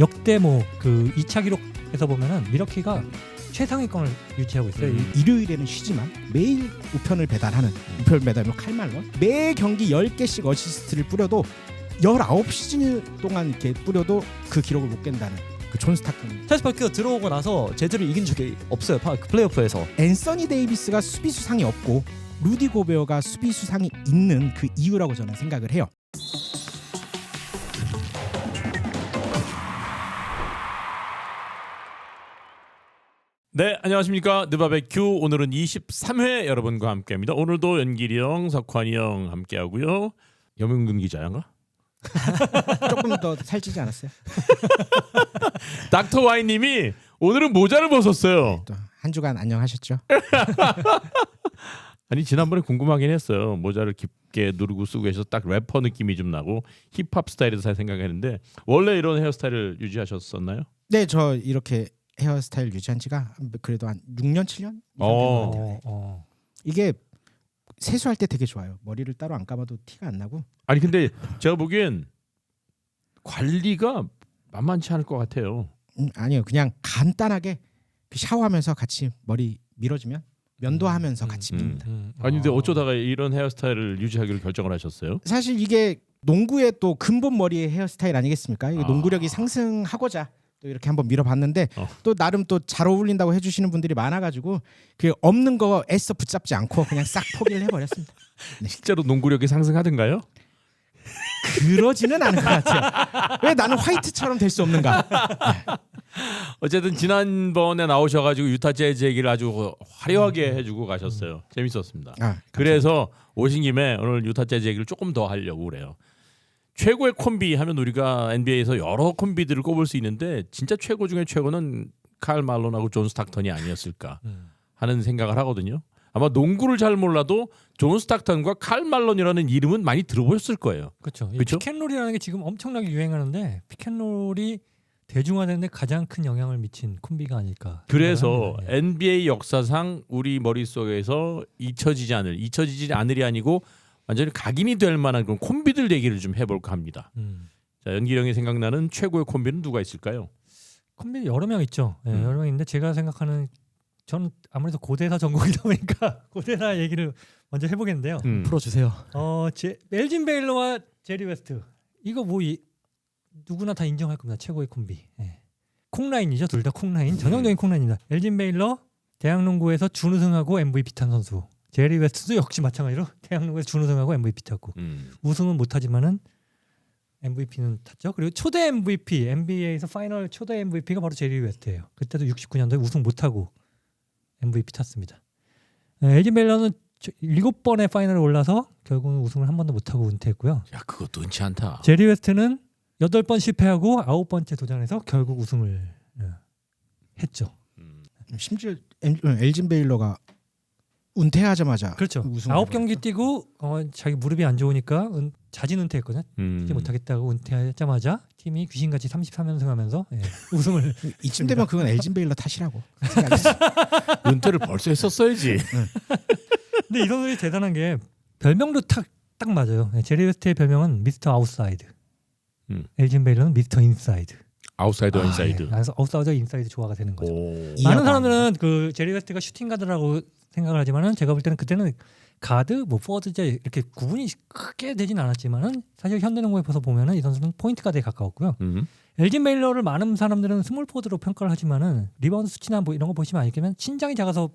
역대 뭐 그 2차 기록에서 보면은 미러키가 최상위권을 유지하고 있어요. 일요일에는 쉬지만 매일 우편을 배달하는 우편 배달로 칼말론 매 경기 10개씩 어시스트를 뿌려도 19시즌 동안 이렇게 뿌려도 그 기록을 못 깬다는 그 존 스타큰. 찰스 바케가 들어오고 나서 제대로 이긴 적이 없어요. 플레이오프에서. 앤서니 데이비스가 수비수상이 없고 루디 고베어가 수비수상이 있는 그 이유라고 저는 생각을 해요. 네, 안녕하십니까. 느바베큐 오늘은 23회 여러분과 함께합니다. 오늘도 연길이 형, 석환이 형 함께하고요. 염영근 기자인가? 조금 더 살찌지 않았어요? 닥터 와이님이 오늘은 모자를 벗었어요. 또 한 주간 안녕하셨죠? 아니 지난번에 궁금하긴 했어요. 모자를 깊게 누르고 쓰고 계셔서 딱 래퍼 느낌이 좀 나고 힙합 스타일에서 잘 생각했는데 원래 이런 헤어스타일을 유지하셨었나요? 네, 저 이렇게 헤어스타일 유지한 지가 그래도 한 6년 7년 이상 된 것 같아요. 이게 세수할 때 되게 좋아요. 머리를 따로 안 감아도 티가 안 나고. 아니 근데 제가 보기엔 관리가 만만치 않을 것 같아요. 아니요, 그냥 간단하게 샤워하면서 같이 머리 밀어주면 면도하면서 같이 밉니다. 아니 근데 어쩌다가 이런 헤어스타일을 유지하기로 결정을 하셨어요? 사실 이게 농구의 또 근본 머리의 헤어스타일 아니겠습니까? 이게 농구력이 상승하고자 또 이렇게 한번 밀어봤는데 또 나름 또 잘 어울린다고 해주시는 분들이 많아가지고 그 없는 거 애써 붙잡지 않고 그냥 싹 포기를 해버렸습니다. 네. 실제로 농구력이 상승하던가요? 그러지는 않은 것 같아요. 왜 나는 화이트처럼 될 수 없는가? 어쨌든 지난번에 나오셔가지고 유타 재즈 얘기를 아주 화려하게 해주고 가셨어요. 재밌었습니다. 그래서 오신 김에 오늘 유타 재즈 얘기를 조금 더 하려고 그래요. 최고의 콤비 하면 우리가 NBA에서 여러 콤비들을 꼽을 수 있는데 진짜 최고 중에 최고는 칼 말론하고 존 스타크턴이 아니었을까 하는 생각을 하거든요. 아마 농구를 잘 몰라도 존 스타크턴과 칼 말론이라는 이름은 많이 들어보셨을 거예요. 그렇죠. 그쵸? 피켄롤이라는 게 지금 엄청나게 유행하는데 피켄롤이 대중화되는데 가장 큰 영향을 미친 콤비가 아닐까. 그래서 생각합니다. 예. NBA 역사상 우리 머릿속에서 잊혀지지 않을이 아니고 완전히 각인이 될 만한 그런 콤비들 얘기를 좀 해볼까 합니다. 자, 연기 형이 생각나는 최고의 콤비는 누가 있을까요? 콤비 여러 명 있죠. 예, 여러 명 있는데 제가 생각하는 저는 아무래도 고대사 전공이다 보니까 고대사 얘기를 먼저 해보겠는데요. 풀어주세요. 멜진 베일러와 제리 웨스트 이거 뭐 누구나 다 인정할 겁니다. 최고의 콤비. 예. 콩라인이죠. 둘 다 콩라인. 전형적인 콩라인입니다. 멜진 베일러 대학농구에서 준우승하고 MVP 탄 선수. 제리 웨스트도 역시 마찬가지로 대학농구에서 준우승하고 MVP 탔고 우승은 못하지만은 MVP는 탔죠. 그리고 초대 MVP NBA에서 파이널 초대 MVP가 바로 제리 웨스트예요. 그때도 69년도에 우승 못하고 MVP 탔습니다. 엘진 베일러는 7번의 파이널에 올라서 결국은 우승을 한 번도 못하고 은퇴했고요. 야, 그것도 은치 않다. 제리 웨스트는 8번 실패하고 9번째 도전해서 결국 우승을 했죠. 심지어 엘진 베일러가 은퇴하자마자 그렇죠. 우승을 9경기 뛰고 자기 무릎이 안 좋으니까 자진 은퇴했거든요. 뛰지 못하겠다고 은퇴하자마자 팀이 귀신같이 33연승하면서 우승을 이쯤 되면 그건 엘진 베일러 탓이라고. 은퇴를 벌써 했었어야지. 근데 이 선수들이 대단한 게 별명도 딱 맞아요. 제리 웨스트의 별명은 미스터 아웃사이드. 엘진 베일러는 미스터 인사이드. 아웃사이더 인사이드. 그래서 아웃사이더 인사이드 조화가 되는 거죠. 오. 많은 사람들은 그 제리 웨스트가 슈팅 가드라고 생각을 하지만은 제가 볼 때는 그때는 가드, 뭐 포워드 이렇게 구분이 크게 되진 않았지만은 사실 현대농구에서 보면은 이 선수는 포인트 가드에 가까웠고요. 엘진 베일러를 많은 사람들은 스몰 포워드로 평가를 하지만은 리바운드 수치나 뭐 이런 거 보시면 알겠지만 신장이 작아서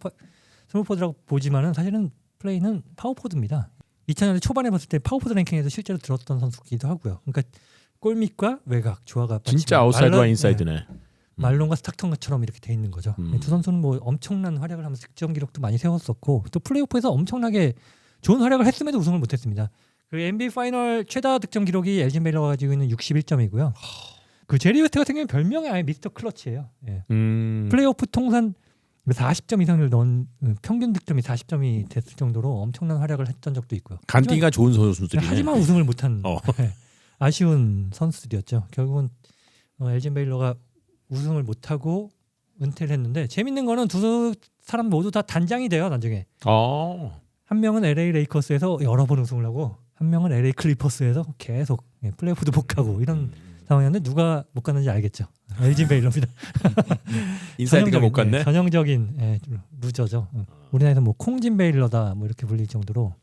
스몰 포워드라고 보지만은 사실은 플레이는 파워 포워드입니다. 2000년대 초반에 봤을 때 파워 포워드 랭킹에서 실제로 들었던 선수기도 하고요. 그러니까 골밑과 외곽 조화가 진짜 아웃사이드와 인사이드네. 말론과 스타크턴처럼 이렇게 돼 있는 거죠. 두 선수는 뭐 엄청난 활약을 하면서 득점 기록도 많이 세웠었고 또 플레이오프에서 엄청나게 좋은 활약을 했음에도 우승을 못했습니다. 그 NBA 파이널 최다 득점 기록이 엘진 베일러가 가지고 있는 61점이고요. 그 제리 웨스트 같은 경우는 별명이 아예 미스터 클러치예요. 예. 플레이오프 통산 40점 이상을 넣은 평균 득점이 40점이 됐을 정도로 엄청난 활약을 했던 적도 있고요. 간디가 좋은 선수들이네. 하지만 우승을 못한 아쉬운 선수들이었죠. 결국은 엘진 베일러가 우승을 못하고 은퇴를 했는데 재밌는 거는 두 사람 모두 다 단장이 돼요. 나중에 한 명은 LA 레이커스에서 여러 번 우승을 하고 한 명은 LA 클리퍼스에서 계속 플레이오프도 못 가고 이런 상황이었는데 누가 못 갔는지 알겠죠. 엘진 베일러입니다. 인사이드가 못 갔네. 전형적인 좀 루저죠. 우리나라에서 뭐 콩진 베일러다 뭐 이렇게 불릴 정도로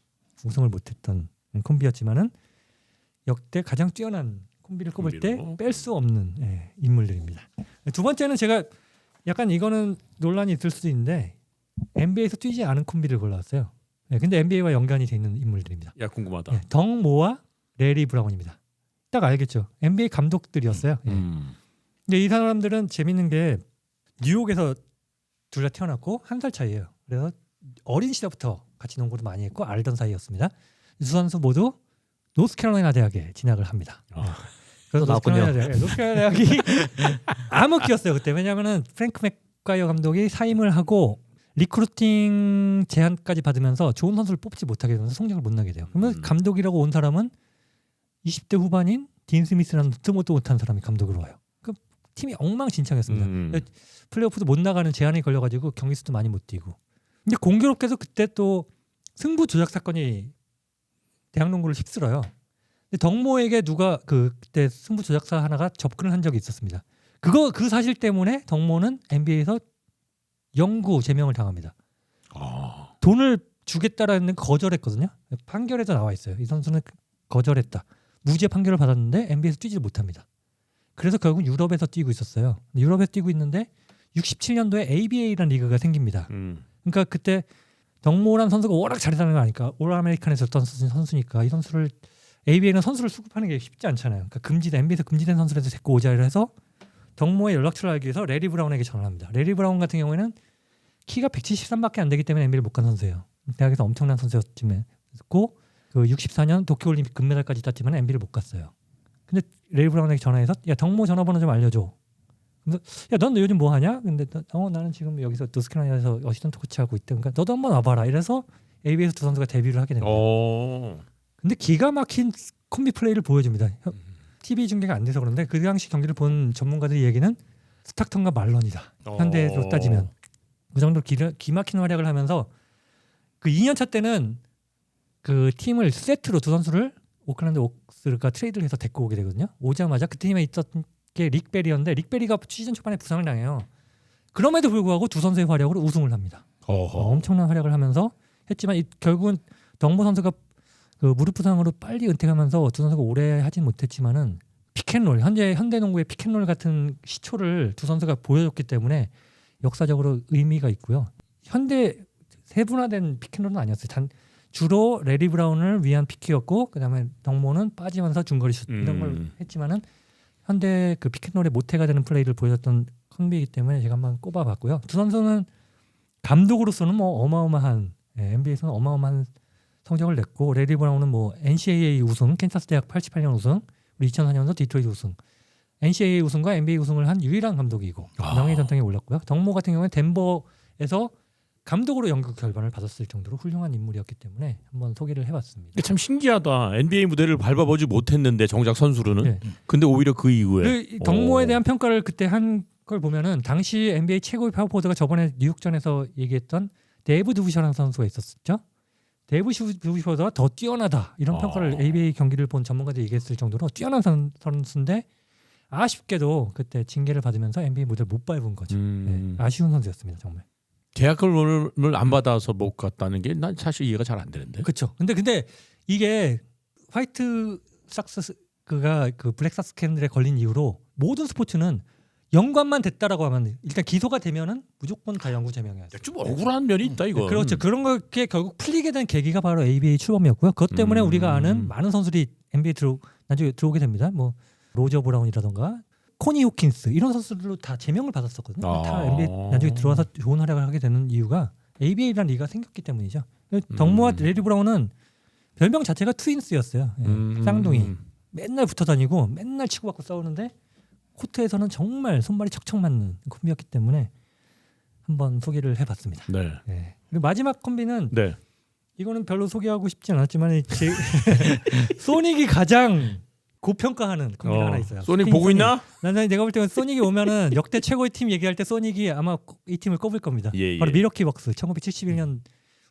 우승을 못했던 콤비였지만은 역대 가장 뛰어난 콤비를 꼽을 때 뺄 수 없는 인물들입니다. 두 번째는 제가 약간 이거는 논란이 있을 수도 있는데 NBA에서 뛰지 않은 콤비를 골라왔어요. 근데 NBA와 연관이 돼 있는 인물들입니다. 야 궁금하다. 덩모와 레리 브라운입니다. 딱 알겠죠. NBA 감독들이었어요. 근데 이 사람들은 재밌는 게 뉴욕에서 둘 다 태어났고 한 살 차이예요. 그래서 어린 시절부터 같이 농구도 많이 했고 알던 사이였습니다. 두 선수 모두 노스캐롤라이나 대학에 진학을 합니다. 그래서 노스캐롤라이나 대학이 암흑기였어요 그때. 왜냐하면은 프랭크 맥과이어 감독이 사임을 하고 리크루팅 제안까지 받으면서 좋은 선수를 뽑지 못하게 되면서 성적을 못 나게 돼요. 그러면 감독이라고 온 사람은 20대 후반인 딘 스미스라는 듣도 못한 사람이 감독으로 와요. 그 팀이 엉망진창이었습니다. 플레이오프도 못 나가는 제한이 걸려가지고 경기 수도 많이 못 뛰고. 근데 공교롭게도 그때 또 승부 조작 사건이 대학농구를 휩쓸어요. 근데 덩모에게 누가 그때 승부 조작사 하나가 접근을 한 적이 있었습니다. 그 사실 때문에 덩모는 NBA에서 영구 제명을 당합니다. 돈을 주겠다라는 거절했거든요. 판결에도 나와 있어요. 이 선수는 거절했다. 무죄 판결을 받았는데 NBA에서 뛰지 못합니다. 그래서 결국 유럽에서 뛰고 있었어요. 유럽에서 뛰고 있는데 67년도에 ABA라는 리그가 생깁니다. 그러니까 그때 덩모란 선수가 워낙 잘했다는 거 아니까 올 아메리칸에서 했던 선수니까 이 선수를 ABA는 선수를 수급하는 게 쉽지 않잖아요. 그러니까 NBA에서 금지된 선수를 데리고 오자를 해서 덩모의 연락처를 알기 위해서 레리 브라운에게 전화를 합니다. 레리 브라운 같은 경우에는 키가 173밖에 안 되기 때문에 NBA를 못 간 선수예요. 대학에서 엄청난 선수였지만 그 64년 도쿄올림픽 금메달까지 땄지만 NBA를 못 갔어요. 근데 레리 브라운에게 전화해서 야 덩모 전화번호 좀 알려줘. 그래서 야 넌 요즘 뭐 하냐? 근데 나는 지금 여기서 노스캐롤라이나에서 어시스턴트 코치하고 있다. 그러니까 너도 한번 와봐라. 이래서 ABA에서 두 선수가 데뷔를 하게 됩니다. 근데 기가 막힌 콤비 플레이를 보여줍니다. TV 중계가 안 돼서 그런데 그 당시 경기를 본 전문가들의 얘기는 스타크턴과 말런이다. 현대로 따지면 그 정도로 기막힌 활약을 하면서 그 2년차 때는 그 팀을 세트로 두 선수를 오클랜드 옥스가 트레이드를 해서 데리고 오게 되거든요. 오자마자 그 팀에 있었던 게 릭베리였는데 릭베리가 시즌 초반에 부상을 당해요. 그럼에도 불구하고 두 선수의 활약으로 우승을 합니다. 엄청난 활약을 하면서 했지만 결국은 덩모 선수가 그 무릎 부상으로 빨리 은퇴하면서 두 선수가 오래 하진 못했지만은 피켓롤 현대농구의 피켓롤 같은 시초를 두 선수가 보여줬기 때문에 역사적으로 의미가 있고요. 현대 세분화된 피켓롤은 아니었어요. 주로 레리 브라운을 위한 피키였고 그다음에 덩모는 빠지면서 중거리 슛 이런 걸 했지만은 현대 그 피켓롤의 모태가 되는 플레이를 보여줬던 콤비이기 때문에 제가 한번 꼽아봤고요. 두 선수는 감독으로서는 뭐 어마어마한 NBA에서는 어마어마한 성적을 냈고 레리 브라운은 뭐 NCAA 우승, 캔사스 대학 88년 우승, 우리 2004년도 디트로이트 우승, NCAA 우승과 NBA 우승을 한 유일한 감독이고 명예 전당에 올랐고요. 덩모 같은 경우는 덴버에서 감독으로 연극 결반을 받았을 정도로 훌륭한 인물이었기 때문에 한번 소개를 해봤습니다. 참 신기하다. NBA 무대를 밟아보지 못했는데 정작 선수로는. 네. 근데 오히려 그 이후에 덩모에 대한 평가를 그때 한 걸 보면은 당시 NBA 최고의 파워포워드가 저번에 뉴욕전에서 얘기했던 데이브 두부셔라는 선수가 있었죠. 데이브 두부셔가 더 뛰어나다 이런 평가를 ABA 경기를 본 전문가들이 얘기했을 정도로 뛰어난 선수인데 아쉽게도 그때 징계를 받으면서 NBA 무대를 못 밟은 거죠. 아쉬운 선수였습니다 정말. 계약금을 안 받아서 못 갔다는 게 난 사실 이해가 잘 안 되는데. 그렇죠. 근데 이게 화이트 삭스가 그 블랙삭스 스캔들에 걸린 이후로 모든 스포츠는 연관만 됐다라고 하면 일단 기소가 되면은 무조건 다 영구 제명이야. 좀 억울한 면이 있다 이거. 그렇죠. 그런 게 결국 풀리게 된 계기가 바로 ABA 출범이었고요. 그것 때문에 우리가 아는 많은 선수들이 NBA 나중에 들어오게 됩니다. 뭐 로저 브라운이라던가 코니 호킨스 이런 선수들로 다 제명을 받았었거든요. 다 NBA 나중에 들어와서 좋은 활약을 하게 되는 이유가 ABA라는 리그가 생겼기 때문이죠. 덩모와 레리 브라운은 별명 자체가 트윈스였어요. 쌍둥이. 맨날 붙어 다니고 맨날 치고받고 싸우는데 코트에서는 정말 손발이 척척 맞는 콤비였기 때문에 한번 소개를 해봤습니다. 네. 네. 그리고 마지막 콤비는 이거는 별로 소개하고 싶지 않았지만 소닉이 가장 고평가하는 콤비가 하나 있어요. 소닉 보고 있나? 나는 내가 볼 때는 소닉이 오면은 역대 최고의 팀 얘기할 때 소닉이 아마 이 팀을 꼽을 겁니다. 바로 미러키 벅스 1971년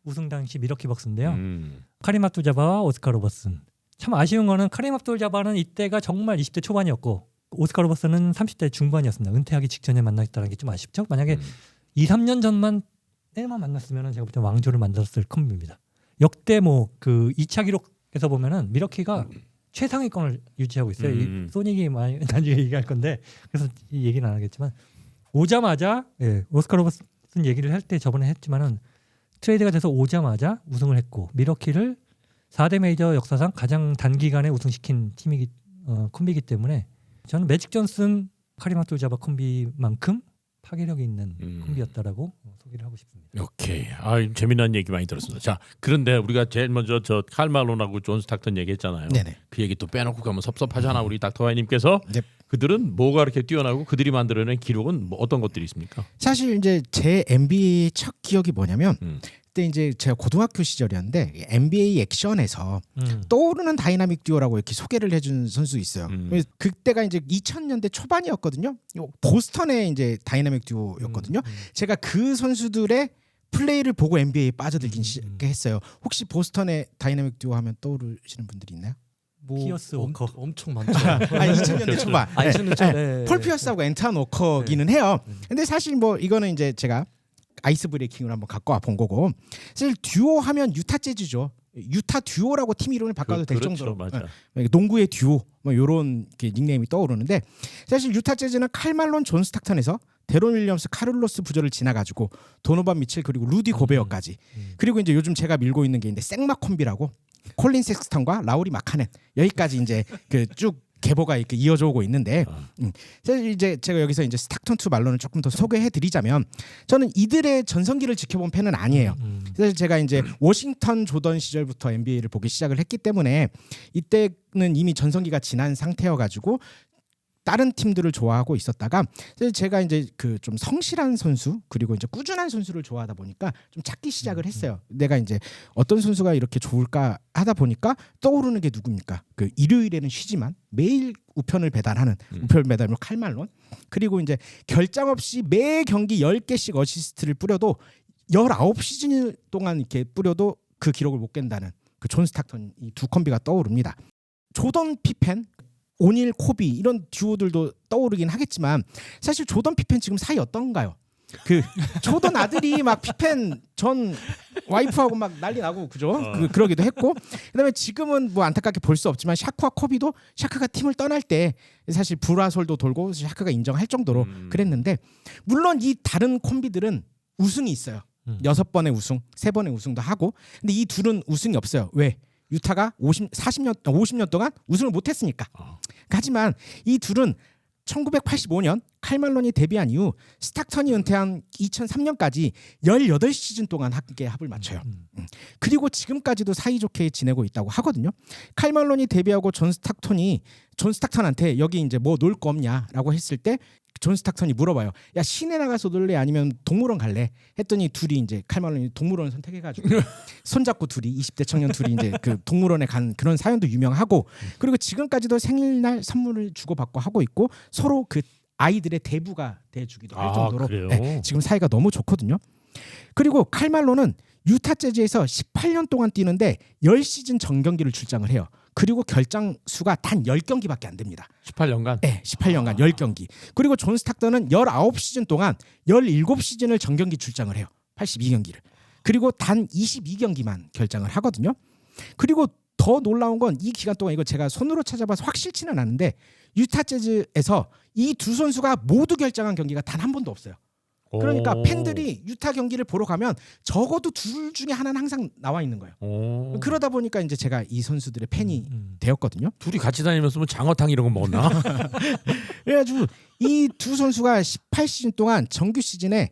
우승 당시 미러키 벅스인데요. 카림 압둘 자바와 오스카 로버슨. 참 아쉬운 거는 카림 압둘 자바는 이때가 정말 20대 초반이었고 오스카 로버슨은 30대 중반이었습니다. 은퇴하기 직전에 만났다는 게 좀 아쉽죠. 만약에 2, 3년 전만 때만 만났으면 제가 볼 때 왕조를 만들었을 콤비입니다. 역대 뭐 그 2차 기록에서 보면은 미러키가 최상위권을 유지하고 있어요. 이 소닉이 많이 나중에 얘기할 건데 그래서 이 얘기는 안 하겠지만 오자마자 오스카 로버슨 얘기를 할 때 저번에 했지만은 트레이드가 돼서 오자마자 우승을 했고 미러키를 4대 메이저 역사상 가장 단기간에 우승시킨 팀이기 콤비이기 때문에 저는 매직 존슨 카림 압둘-자바 콤비만큼 파괴력이 있는 콤비였다라고 소개를 하고 싶습니다. 오케이. 재미난 얘기 많이 들었습니다. 자, 그런데 우리가 제일 먼저 저 칼 말론하고 존 스타턴 얘기했잖아요. 네네. 그 얘기 또 빼놓고 가면 섭섭하잖아. 우리 닥터와이님께서 네. 그들은 뭐가 그렇게 뛰어나고 그들이 만들어낸 기록은 뭐 어떤 것들이 있습니까? 사실 이제 제 NBA 첫 기억이 뭐냐면 그때 이제 제가 고등학교 시절이었는데 NBA 액션에서 떠오르는 다이나믹 듀오라고 이렇게 소개를 해준 선수 있어요. 그때가 이제 2000년대 초반이었거든요. 보스턴의 이제 다이나믹 듀오였거든요. 제가 그 선수들의 플레이를 보고 NBA에 빠져들긴 시작했어요. 혹시 보스턴의 다이나믹 듀오 하면 떠오르시는 분들이 있나요? 피어스 워커 엄청 많죠. 2000년대 초반. 2000년대 폴 피어스하고 앤턴 워커기는 해요. 근데 사실 뭐 이거는 이제 제가 아이스 브레이킹을 한번 갖고 와본 거고 사실 듀오 하면 유타 재즈죠. 유타 듀오라고 팀 이름을 바꿔도 될 그렇죠, 정도로 맞아. 농구의 듀오 뭐 이런 닉네임이 떠오르는데 사실 유타 재즈는 칼 말론 존 스타턴에서 데론 윌리엄스 카를로스 부저를 지나가지고 도노반 미첼 그리고 루디 고베어까지 그리고 이제 요즘 제가 밀고 있는 게 이제 생마 콤비라고 콜린 섹스턴과 라우리 마카넨 여기까지 이제 그 쭉 계보가 이렇게 이어져 오고 있는데 사실 이제 제가 여기서 이제 스타턴 투 말론을 조금 더 소개해드리자면 저는 이들의 전성기를 지켜본 팬은 아니에요. 사실 제가 이제 워싱턴 조던 시절부터 NBA를 보기 시작을 했기 때문에 이때는 이미 전성기가 지난 상태여가지고 다른 팀들을 좋아하고 있었다가 사실 제가 이제 그 좀 성실한 선수 그리고 이제 꾸준한 선수를 좋아하다 보니까 좀 찾기 시작을 했어요. 내가 이제 어떤 선수가 이렇게 좋을까 하다 보니까 떠오르는 게 누굽니까? 그 일요일에는 쉬지만 매일 우편을 배달하는 우편 배달물 칼 말론 그리고 이제 결장 없이 매 경기 10개씩 어시스트를 뿌려도 19시즌 동안 이렇게 뿌려도 그 기록을 못 깬다는 그 존 스타턴 이 두 콤비가 떠오릅니다. 조던 피펜 오닐 코비 이런 듀오들도 떠오르긴 하겠지만 사실 조던 피펜 지금 사이 어떤가요? 그 조던 아들이 막 피펜 전 와이프하고 막 난리 나고 그죠? 그러기도 했고 그다음에 지금은 뭐 안타깝게 볼 수 없지만 샤크와 코비도 샤크가 팀을 떠날 때 사실 불화설도 돌고 샤크가 인정할 정도로 그랬는데 물론 이 다른 콤비들은 우승이 있어요. 6번의 우승, 3번의 우승도 하고 근데 이 둘은 우승이 없어요. 왜? 유타가 50년 동안 우승을 못했으니까. 하지만 이 둘은 1985년 칼 말론이 데뷔한 이후 스타턴이 은퇴한 2003년까지 18시즌 동안 함께 합을 맞춰요. 그리고 지금까지도 사이좋게 지내고 있다고 하거든요. 칼 말론이 데뷔하고 존 스타턴한테 여기 이제 뭐 놀 거 없냐라고 했을 때 존 스타턴이 물어봐요. 야 시내 나가서 놀래 아니면 동물원 갈래? 했더니 둘이 이제 칼 말론이 동물원 선택해가지고 손잡고 둘이 20대 청년 둘이 이제 그 동물원에 간 그런 사연도 유명하고 그리고 지금까지도 생일날 선물을 주고받고 하고 있고 서로 그 아이들의 대부가 돼주기도 할 정도로 네, 지금 사이가 너무 좋거든요. 그리고 칼 말론은 유타 재즈에서 18년 동안 뛰는데 10시즌 정경기를 출장을 해요. 그리고 결장 수가 단 10경기밖에 안 됩니다. 18년간? 네, 18년간 10경기. 그리고 존 스타턴은 19시즌 동안 17시즌을 정경기 출장을 해요. 82경기를. 그리고 단 22경기만 결장을 하거든요. 그리고 더 놀라운 건 이 기간 동안 이거 제가 손으로 찾아봐서 확실치는 않은데 유타 재즈에서 이 두 선수가 모두 결장한 경기가 단 한 번도 없어요. 그러니까 팬들이 유타 경기를 보러 가면 적어도 둘 중에 하나는 항상 나와 있는 거예요. 그러다 보니까 이제 제가 이 선수들의 팬이 되었거든요. 둘이 같이 다니면서 뭐 장어탕 이런 거 먹나? 그래가지고 이 두 선수가 18시즌 동안 정규 시즌에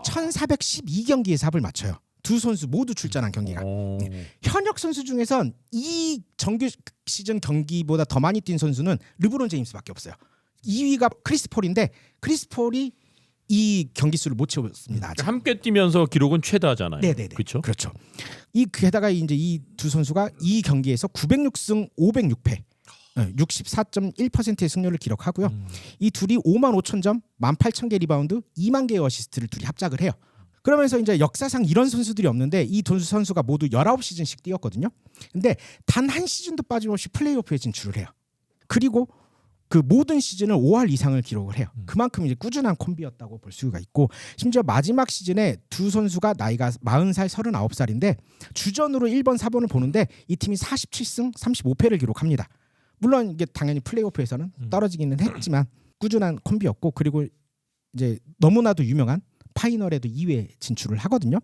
1412경기에서 합을 맞춰요. 두 선수 모두 출전한 경기가. 현역 선수 중에선 이 정규 시즌 경기보다 더 많이 뛴 선수는 르브론 제임스밖에 없어요. 2위가 크리스 폴인데 크리스 폴이 이 경기 수를 못 채웠습니다. 아직. 함께 뛰면서 기록은 최다잖아요. 네네네. 그렇죠. 그렇죠. 이 게다가 이제 이 두 선수가 이 경기에서 906승 506패, 64.1%의 승률을 기록하고요. 이 둘이 5만 5천 점, 18,000개 리바운드, 2만 개의 어시스트를 둘이 합작을 해요. 그러면서 이제 역사상 이런 선수들이 없는데 이 두 선수가 모두 19시즌씩 뛰었거든요. 근데 단 한 시즌도 빠짐없이 플레이오프에 진출을 해요. 그리고 그 모든 시즌을 5할 이상을 기록을 해요. 그만큼 이제 꾸준한 콤비였다고 볼 수가 있고 심지어 마지막 시즌에 두 선수가 나이가 40살, 39살인데 주전으로 1번, 4번을 보는데 이 팀이 47승 35패를 기록합니다. 물론 이게 당연히 플레이오프에서는 떨어지기는 했지만 꾸준한 콤비였고 그리고 이제 너무나도 유명한 파이널에도 2회 진출을 하거든요.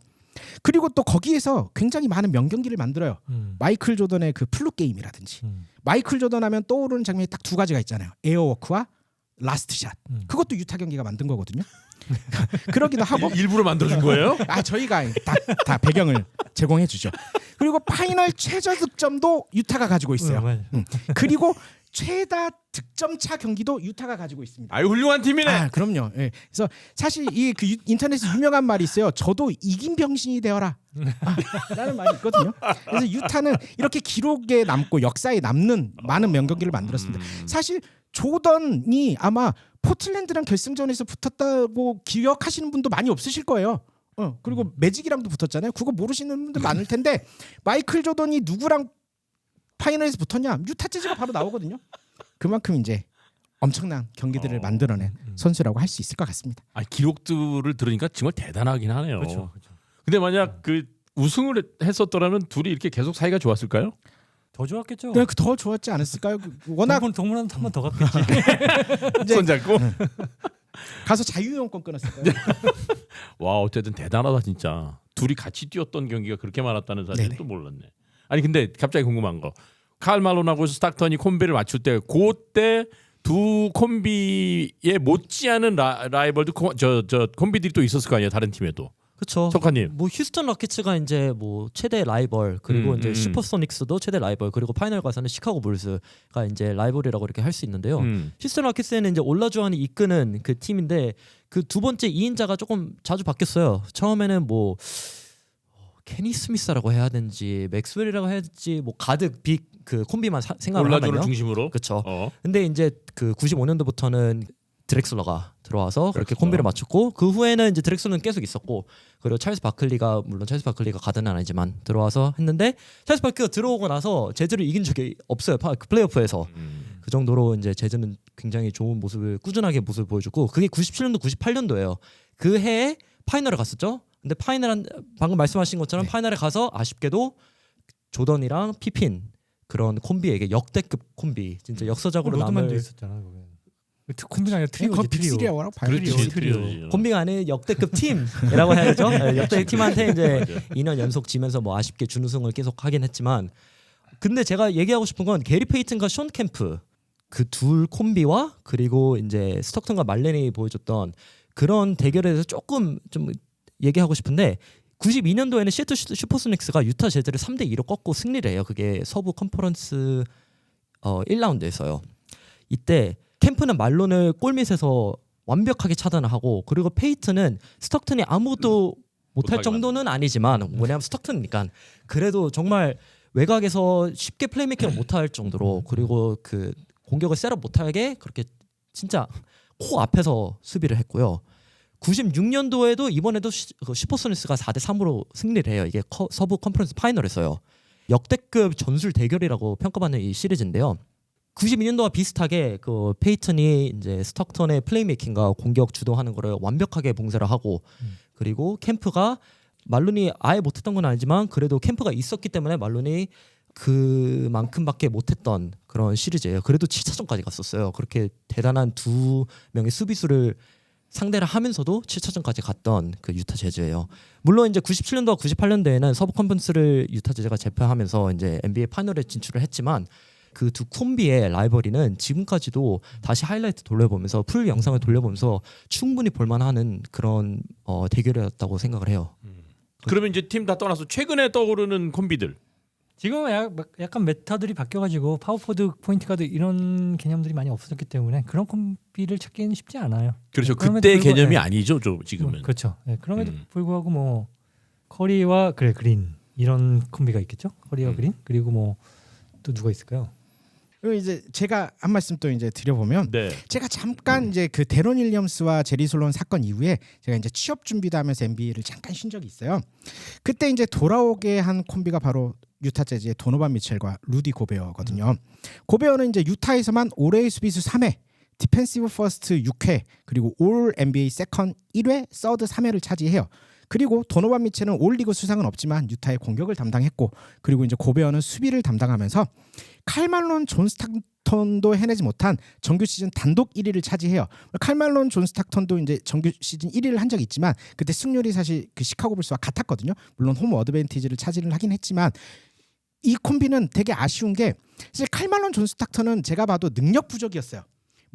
그리고 또 거기에서 굉장히 많은 명경기를 만들어요. 마이클 조던의 그 플루 게임이라든지 마이클 조던 하면 떠오르는 장면이 딱 두 가지가 있잖아요. 에어워크와 라스트 샷. 그것도 유타 경기가 만든 거거든요. 그러기도 하고 일부러 만들어준 거예요? 저희가 다 배경을 제공해 주죠. 그리고 파이널 최저 득점도 유타가 가지고 있어요. 그리고 최다 득점차 경기도 유타가 가지고 있습니다. 아유 훌륭한 팀이네. 그럼요. 예. 그래서 사실 이 그 인터넷에 유명한 말이 있어요. 저도 이긴 병신이 되어라. 라는 말이 있거든요. 그래서 유타는 이렇게 기록에 남고 역사에 남는 많은 명경기를 만들었습니다. 사실 조던이 아마 포틀랜드랑 결승전에서 붙었다고 기억하시는 분도 많이 없으실 거예요. 그리고 매직이랑도 붙었잖아요. 그거 모르시는 분들 많을 텐데 마이클 조던이 누구랑 파이널에서 붙었냐? 유타 재즈가 바로 나오거든요. 그만큼 이제 엄청난 경기들을 만들어낸 선수라고 할 수 있을 것 같습니다. 기록들을 들으니까 정말 대단하긴 하네요. 그렇죠. 근데 만약 그 우승을 했었더라면 둘이 이렇게 계속 사이가 좋았을까요? 더 좋았겠죠. 네, 더 좋았지 않았을까요? 워낙 동물원도 한 번 더 갔겠지. 손잡고 가서 자유이용권 끊었을까요? 와 어쨌든 대단하다 진짜. 둘이 같이 뛰었던 경기가 그렇게 많았다는 사실은 네네. 또 몰랐네. 아니 근데 갑자기 궁금한 거. 칼 말론하고 스탁턴이 콤비를 맞출 때 그때 두 콤비에 못지않은 라이벌도 저 콤비들이 또 있었을 거 아니에요 다른 팀에도. 그렇죠. 석하님. 뭐 휴스턴 로켓츠가 이제 뭐 최대 라이벌 그리고 이제 슈퍼소닉스도 최대 라이벌 그리고 파이널 가서는 시카고 불스가 이제 라이벌이라고 이렇게 할 수 있는데요. 휴스턴 로켓츠는 이제 올라주안이 이끄는 그 팀인데 그 두 번째 2인자가 조금 자주 바뀌었어요. 처음에는 뭐 케니 스미스라고 해야 되는지 맥스웰이라고 해야 될지 뭐 가득 빅 그 콤비만 생각을 올라주를 하면요. 중심으로. 그렇죠. 근데 이제 그 95년도부터는 드렉슬러가 들어와서 그렇게 콤비를 맞췄고 그 후에는 이제 드렉슬러는 계속 있었고 그리고 찰스 바클리가 물론 찰스 바클리가 가드는 아니지만 들어와서 했는데 찰스 바클리가 들어오고 나서 제즈를 이긴 적이 없어요. 플레이오프에서. 그 정도로 이제 제즈는 굉장히 좋은 모습을 꾸준하게 모습을 보여주고 그게 97년도 98년도예요. 그 해에 파이널에 갔었죠. 근데 방금 말씀하신 것처럼 파이널에 가서 아쉽게도 조던이랑 피핀 그런 콤비에게 역대급 콤비 진짜 역사적으로 로드만도 남을 있었잖아. 콤비가 아니라 트리오지 트리오. 트리오라고 봐요. 트리오. 콤비가 아닌 역대급 팀이라고 해야죠. 역대급 팀한테 이제 2년 연속 지면서 뭐 아쉽게 준우승을 계속 하긴 했지만 근데 제가 얘기하고 싶은 건 게리 페이튼과 션 캠프 그 둘 콤비와 그리고 이제 스톡턴과 말렌이 보여줬던 그런 대결에서 조금 좀 얘기하고 싶은데 92년도에는 시애틀 슈퍼소닉스가 유타 재즈를 3대2로 꺾고 승리를 해요. 그게 서부 컨퍼런스 1라운드에서요. 이때 캠프는 말론을 골밑에서 완벽하게 차단을 하고 그리고 페이튼은 스톡턴이 아무도 못할 정도는 아니지만 뭐냐면 스톡턴이니까 그래도 정말 외곽에서 쉽게 플레이메이킹을 못할 정도로 그리고 그 공격을 셋업 못하게 그렇게 진짜 코 앞에서 수비를 했고요. 96년도에도 이번에도 슈퍼소닉스가 4대3으로 승리를 해요. 이게 서부 컨퍼런스 파이널에서요. 역대급 전술 대결이라고 평가받는 이 시리즈인데요. 92년도와 비슷하게 그 페이튼이 이제 스톡턴의 플레이메이킹과 공격 주도하는 거를 완벽하게 봉쇄를 하고 그리고 캠프가 말론이 아예 못했던 건 아니지만 그래도 캠프가 있었기 때문에 말론이 그만큼밖에 못했던 그런 시리즈예요. 그래도 7차전까지 갔었어요. 그렇게 대단한 두 명의 수비수를 상대를 하면서도 7차전까지 갔던 그 유타 재즈예요. 물론 이제 97년도와 98년도에는 서부 컨퍼런스를 유타 재즈가 제패하면서 이제 NBA 파이널에 진출을 했지만 그 두 콤비의 라이벌리는 지금까지도 다시 하이라이트 돌려보면서 풀 영상을 돌려보면서 충분히 볼만하는 그런 대결이었다고 생각을 해요. 그러면 이제 팀 다 떠나서 최근에 떠오르는 콤비들. 지금은 약간 메타들이 바뀌어가지고 파워포드, 포인트 가드 이런 개념들이 많이 없어졌기 때문에 그런 콤비를 찾기는 쉽지 않아요. 그렇죠. 그럼에도 그때 불구하고, 개념이 아니죠, 지금은. 그렇죠. 그럼에도 불구하고 뭐 커리와 그린 이런 콤비가 있겠죠. 커리와 그린 그리고 뭐 또 누가 있을까요? 그리고 이제 제가 한 말씀 또 이제 드려보면 네. 제가 잠깐 이제 그 데런 윌리엄스와 제리 솔론 사건 이후에 제가 이제 취업 준비도 하면서 NBA를 잠깐 쉰 적이 있어요. 그때 이제 돌아오게 한 콤비가 바로 유타 재즈의 도노반 미첼과 루디 고베어거든요. 고베어는 이제 유타에서만 올해의 수비수 3회, 디펜시브 퍼스트 6회, 그리고 올 NBA 세컨 1회, 서드 3회를 차지해요. 그리고 도노반 미첼은 올 리그 수상은 없지만 유타의 공격을 담당했고, 그리고 이제 고베어는 수비를 담당하면서 칼말론 존 스타턴도 해내지 못한 정규 시즌 단독 1위를 차지해요. 칼말론 존 스타턴도 이제 정규 시즌 1위를 한 적이 있지만 그때 승률이 사실 그 시카고 불스와 같았거든요. 물론 홈 어드밴티지를 차지를 하긴 했지만 이 콤비는 되게 아쉬운 게 사실 칼말론 존 스타턴은 제가 봐도 능력 부족이었어요.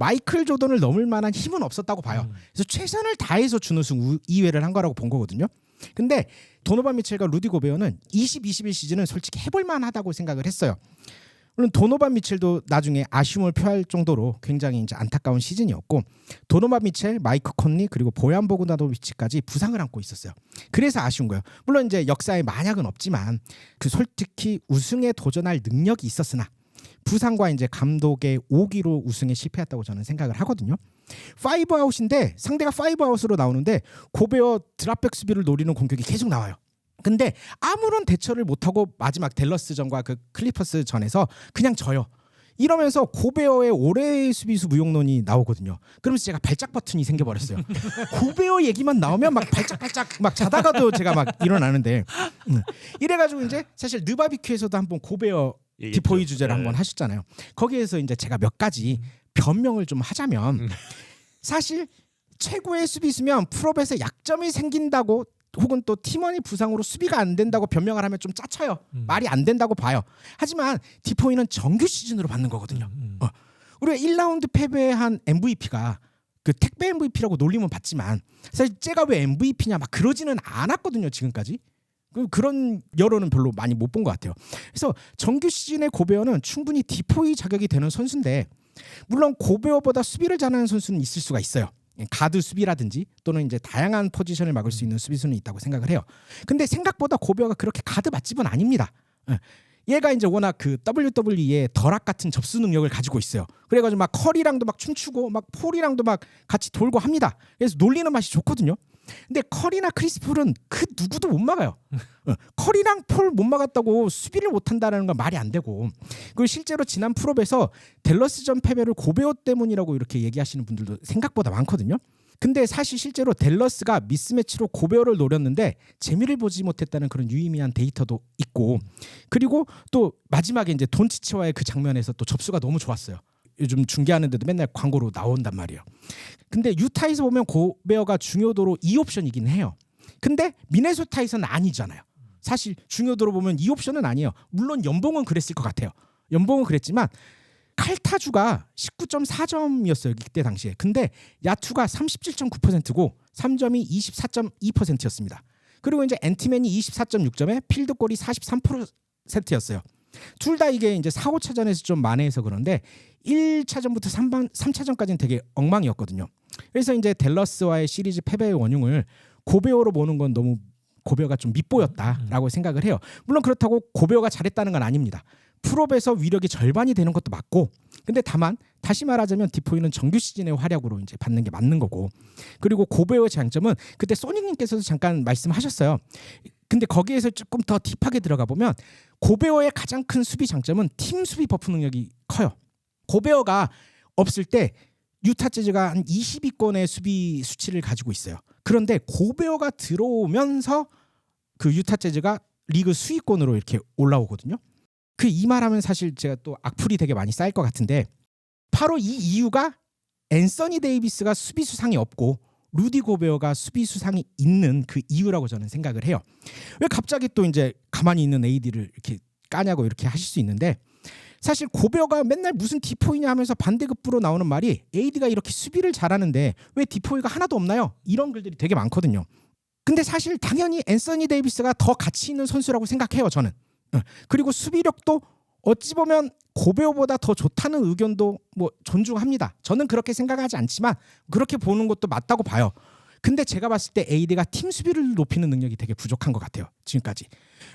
마이클 조던을 넘을 만한 힘은 없었다고 봐요. 그래서 최선을 다해서 준우승 2회를 한 거라고 본 거거든요. 근데 도노반 미첼과 루디 고베어는 20-21 시즌은 솔직히 해볼 만하다고 생각을 했어요. 물론 도노반 미첼도 나중에 아쉬움을 표할 정도로 굉장히 이제 안타까운 시즌이었고, 도노반 미첼, 마이크 콘리 그리고 보얀 보그다노비치까지 부상을 안고 있었어요. 그래서 아쉬운 거예요. 물론 이제 역사에 만약은 없지만 그 솔직히 우승에 도전할 능력이 있었으나 부상과 이제 감독의 오기로 우승에 실패했다고 저는 생각을 하거든요. 5아웃인데 상대가 5아웃으로 나오는데 고베어 드랍백 수비를 노리는 공격이 계속 나와요. 근데 아무런 대처를 못하고 마지막 댈러스전과 그 클리퍼스 전에서 그냥 져요. 이러면서 고베어의 올해의 수비수 무용론이 나오거든요. 그러면서 제가 발작 버튼이 생겨버렸어요. 고베어 얘기만 나오면 막 발작발작 막 자다가도 제가 막 일어나는데 이래가지고 이제 사실 느바비큐에서도 한번 고베어 디포이 주제를 한번 하셨잖아요. 거기에서 이제 제가 몇 가지 변명을 좀 하자면 사실 최고의 수비수면 풀업에서 약점이 생긴다고 혹은 또 팀원이 부상으로 수비가 안 된다고 변명을 하면 좀 짜쳐요. 말이 안 된다고 봐요. 하지만 디포이는 정규 시즌으로 받는 거거든요. 우리가 1라운드 패배한 MVP가 그 택배 MVP라고 놀림은 받지만 사실 쟤가 왜 MVP냐 막 그러지는 않았거든요. 지금까지. 그런 여론은 별로 많이 못 본 것 같아요. 그래서 정규 시즌의 고베어는 충분히 디포이 자격이 되는 선수인데, 물론 고베어보다 수비를 잘하는 선수는 있을 수가 있어요. 가드 수비라든지 또는 이제 다양한 포지션을 막을 수 있는 수비수는 있다고 생각을 해요. 근데 생각보다 고베어가 그렇게 가드 맛집은 아닙니다. 얘가 이제 워낙 그 WWE의 덜악 같은 접수 능력을 가지고 있어요. 그래가지고 막 커리랑도 막 춤추고 막 폴이랑도 막 같이 돌고 합니다. 그래서 놀리는 맛이 좋거든요. 근데 커리나 크리스 폴은 그 누구도 못 막아요. 커리랑 폴 못 막았다고 수비를 못 한다는 건 말이 안 되고, 그리고 실제로 지난 풀업에서 댈러스전 패배를 고베어 때문이라고 이렇게 얘기하시는 분들도 생각보다 많거든요. 근데 사실 실제로 댈러스가 미스매치로 고베어를 노렸는데 재미를 보지 못했다는 그런 유의미한 데이터도 있고, 그리고 또 마지막에 이제 돈치치와의 그 장면에서 또 접수가 너무 좋았어요. 요즘 중계하는데도 맨날 광고로 나온단 말이에요. 근데 유타에서 보면 고베어가 중요도로 2옵션이긴 해요. 근데 미네소타에서는 아니잖아요. 사실 중요도로 보면 2옵션은 아니에요. 물론 연봉은 그랬을 것 같아요. 연봉은 그랬지만 칼타주가 19.4점이었어요. 그때 당시에. 근데 야투가 37.9%고 3점이 24.2%였습니다. 그리고 이제 앤티맨이 24.6점에 필드골이 43%였어요. 둘 다 이게 이제 4, 5차전에서 좀 만회해서 그런데 1차전부터 3차전까지는 되게 엉망이었거든요. 그래서 이제 댈러스와의 시리즈 패배의 원흉을 고베어로 보는 건 너무 고베어가 좀 밉보였다라고 생각을 해요. 물론 그렇다고 고베어가 잘했다는 건 아닙니다. 풀업에서 위력이 절반이 되는 것도 맞고, 근데 다만 다시 말하자면 디포이는 정규 시즌의 활약으로 이제 받는 게 맞는 거고, 그리고 고베어의 장점은 그때 소닉님께서도 잠깐 말씀하셨어요. 근데 거기에서 조금 더 딥하게 들어가 보면 고베어의 가장 큰 수비 장점은 팀 수비 버프 능력이 커요. 고베어가 없을 때 유타 재즈가 한 20위권의 수비 수치를 가지고 있어요. 그런데 고베어가 들어오면서 그 유타 재즈가 리그 수위권으로 이렇게 올라오거든요. 그 이 말하면 사실 제가 또 악플이 되게 많이 쌓일 것 같은데, 바로 이 이유가 앤서니 데이비스가 수비 수상이 없고 루디 고베어가 수비 수상이 있는 그 이유라고 저는 생각을 해요. 왜 갑자기 또 이제 가만히 있는 AD를 이렇게 까냐고 이렇게 하실 수 있는데, 사실 고베어가 맨날 무슨 디포이냐 하면서 반대급부로 나오는 말이 AD가 이렇게 수비를 잘하는데 왜 디포이가 하나도 없나요? 이런 글들이 되게 많거든요. 근데 사실 당연히 앤서니 데이비스가 더 가치 있는 선수라고 생각해요, 저는. 그리고 수비력도 어찌 보면 고베어보다 더 좋다는 의견도 뭐 존중합니다. 저는 그렇게 생각하지 않지만 그렇게 보는 것도 맞다고 봐요. 근데 제가 봤을 때 AD가 팀 수비를 높이는 능력이 되게 부족한 것 같아요, 지금까지.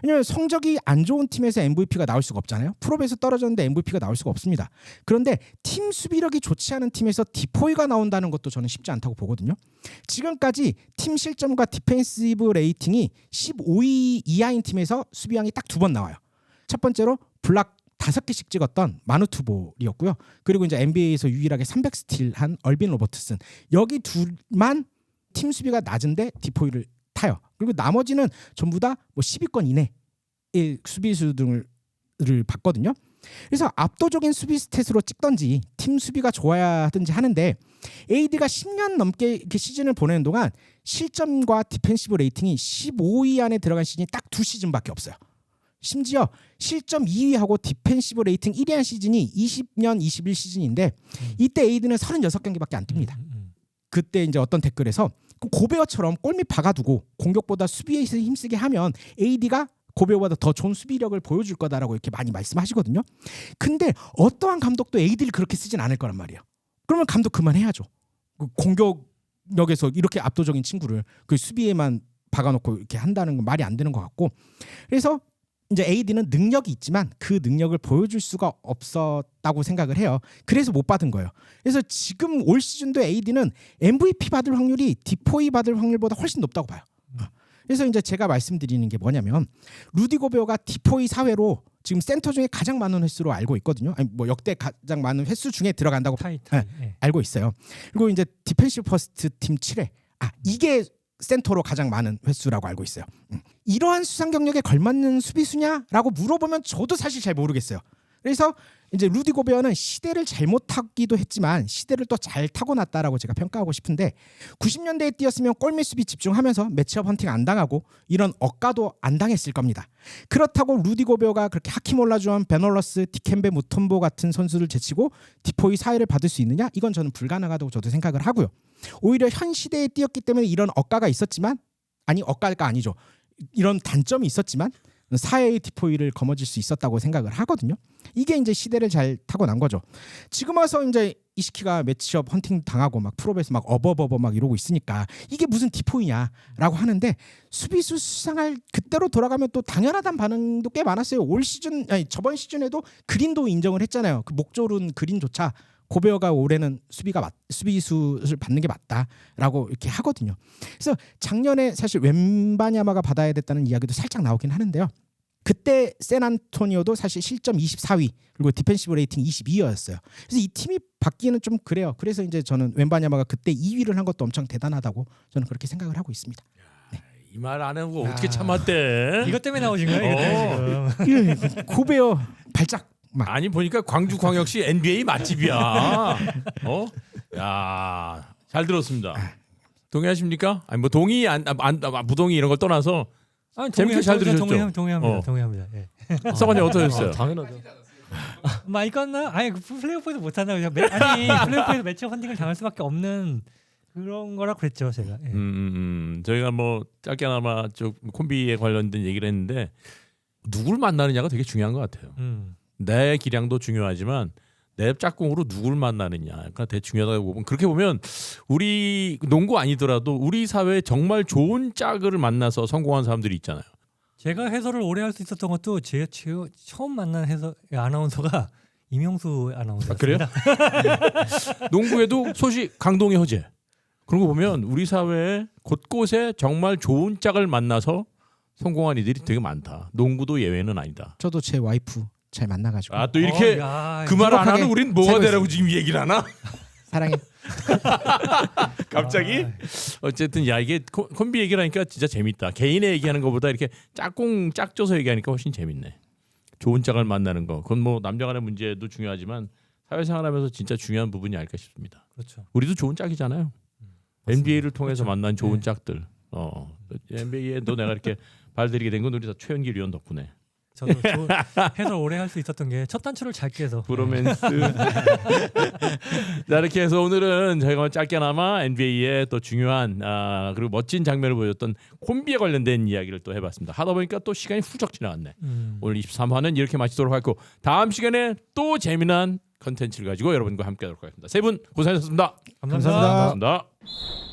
왜냐면 성적이 안 좋은 팀에서 MVP가 나올 수가 없잖아요. 풀업에서 떨어졌는데 MVP가 나올 수가 없습니다. 그런데 팀 수비력이 좋지 않은 팀에서 디포이가 나온다는 것도 저는 쉽지 않다고 보거든요. 지금까지 팀 실점과 디펜시브 레이팅이 15위 이하인 팀에서 수비왕이 딱 2번 나와요. 첫 번째로 블락 5개씩 찍었던 마누투볼이었고요. 그리고 이제 NBA에서 유일하게 300스틸한 얼빈 로버트슨. 여기 둘만 팀 수비가 낮은데 디포이를 타요. 그리고 나머지는 전부 다 뭐 10위권 이내의 수비수들을 봤거든요. 그래서 압도적인 수비 스탯으로 찍던지 팀 수비가 좋아야 하든지 하는데 AD가 10년 넘게 이렇게 시즌을 보내는 동안 실점과 디펜시브 레이팅이 15위 안에 들어간 시즌이 딱 2시즌밖에 없어요. 심지어 실점 2위하고 디펜시브 레이팅 1위한 시즌이 20년 21 시즌인데 이때 AD는 36경기밖에 안 뜁니다. 그때 이제 어떤 댓글에서 고베어처럼 골밑 박아두고 공격보다 수비에 힘쓰게 하면 AD가 고베어보다 더 좋은 수비력을 보여줄 거다라고 이렇게 많이 말씀하시거든요. 근데 어떠한 감독도 AD를 그렇게 쓰진 않을 거란 말이에요. 그러면 감독 그만해야죠. 그 공격력에서 이렇게 압도적인 친구를 그 수비에만 박아놓고 이렇게 한다는 건 말이 안 되는 것 같고, 그래서 이제 AD는 능력이 있지만 그 능력을 보여줄 수가 없었다고 생각을 해요. 그래서 못 받은 거예요. 그래서 지금 올 시즌도 AD는 MVP 받을 확률이 디포이 받을 확률보다 훨씬 높다고 봐요. 그래서 이제 제가 말씀드리는 게 뭐냐면 루디 고베어가 디포이 사회로 지금 센터 중에 가장 많은 횟수로 알고 있거든요. 아니 뭐 역대 가장 많은 횟수 중에 들어간다고 알고 있어요. 그리고 이제 디펜시브 퍼스트 팀 7회. 이게 센터로 가장 많은 횟수라고 알고 있어요. 이러한 수상 경력에 걸맞는 수비수냐라고 물어보면 저도 사실 잘 모르겠어요. 그래서 이제 루디 고베어는 시대를 잘못 타기도 했지만 시대를 또 잘 타고났다라고 제가 평가하고 싶은데 90년대에 뛰었으면 골밑 수비 집중하면서 매치업 헌팅 안 당하고 이런 억가도 안 당했을 겁니다. 그렇다고 루디 고베어가 그렇게 하킴 올라주언, 베널러스, 디켐베 무톰보 같은 선수를 제치고 디포이 사회를 받을 수 있느냐? 이건 저는 불가능하다고 저도 생각을 하고요. 오히려 현 시대에 뛰었기 때문에 이런 억가가 있었지만 억가가 아니죠. 이런 단점이 있었지만 사회의 디포이를 거머쥘 수 있었다고 생각을 하거든요. 이게 이제 시대를 잘 타고난 거죠. 지금 와서 이제 이시키가 매치업 헌팅 당하고 막 프로에서 막 어버버버 막 이러고 있으니까 이게 무슨 디포이냐라고 하는데 수비수 수상할 그때로 돌아가면 또 당연하다는 반응도 꽤 많았어요. 올 시즌 저번 시즌에도 그린도 인정을 했잖아요. 그 목조른 그린조차 고베어가 올해는 수비수를 받는 게 맞다라고 이렇게 하거든요. 그래서 작년에 사실 웬바냐마가 받아야 됐다는 이야기도 살짝 나오긴 하는데요. 그때 샌안토니오도 사실 실점 24위 그리고 디펜시브 레이팅 22위였어요. 그래서 이 팀이 받기는 좀 그래요. 그래서 이제 저는 웬바냐마가 그때 2위를 한 것도 엄청 대단하다고 저는 그렇게 생각을 하고 있습니다. 네. 이 말 안 하고 어떻게 참았대? 이것 때문에 나오신 거예요? 이것 때문에 지금. 고베어 발작. 아니 보니까 광주광역시 NBA 맛집이야. 야, 잘 들었습니다. 동의하십니까? 아니 뭐 동의 부동의 이런 걸 떠나서 재밌게 잘 들으셨죠? 동의합니다. 예. 서건이 어떠셨어요? 당연하죠. 많이 깠나? 아니 플레이오프에서 못한다 그냥 플레이오프에서 매치업 헌팅을 당할 수밖에 없는 그런 거라 그랬죠 제가. 예. 저희가 뭐 짧게나마 콤비에 관련된 얘기를 했는데 누굴 만나느냐가 되게 중요한 것 같아요. 내 기량도 중요하지만 내 짝꿍으로 누굴 만나느냐가 되게 중요하다고 보면 그렇게 보면 우리 농구 아니더라도 우리 사회에 정말 좋은 짝을 만나서 성공한 사람들이 있잖아요. 제가 해설을 오래 할 수 있었던 것도 제가 처음 만난 아나운서가 이명수 아나운서였습니다. 그래요? 농구에도 소식 강동희 허재 그런 거 보면 우리 사회에 곳곳에 정말 좋은 짝을 만나서 성공한 이들이 되게 많다. 농구도 예외는 아니다. 저도 제 와이프 잘 만나가지고 또 이렇게 그 말 안 하면 우린 뭐가 되라고 지금 얘기를 하나? 사랑해. 갑자기 어쨌든 야 이게 콤비 얘기를 하니까 진짜 재밌다. 개인의 얘기하는 것보다 이렇게 짝줘서 얘기하니까 훨씬 재밌네. 좋은 짝을 만나는 거 그건 뭐 남녀간의 문제도 중요하지만 사회생활하면서 진짜 중요한 부분이 아닐까 싶습니다. 그렇죠. 우리도 좋은 짝이잖아요. NBA를 통해서 그렇죠. 만난 좋은 짝들. NBA에도 내가 이렇게 발들이게 된 건 우리 다 최현길 위원 덕분에. 저도 해설 오래 할 수 있었던 게 첫 단추를 잘 깨서. 브로맨스. 자 이렇게 해서 오늘은 저희가 짧게나마 NBA의 또 중요한 그리고 멋진 장면을 보여줬던 콤비에 관련된 이야기를 또 해봤습니다. 하다 보니까 또 시간이 훌쩍 지나갔네. 오늘 23화는 이렇게 마치도록 하고 다음 시간에 또 재미난 컨텐츠를 가지고 여러분과 함께하도록 하겠습니다. 세 분 고생하셨습니다. 감사합니다. 감사합니다.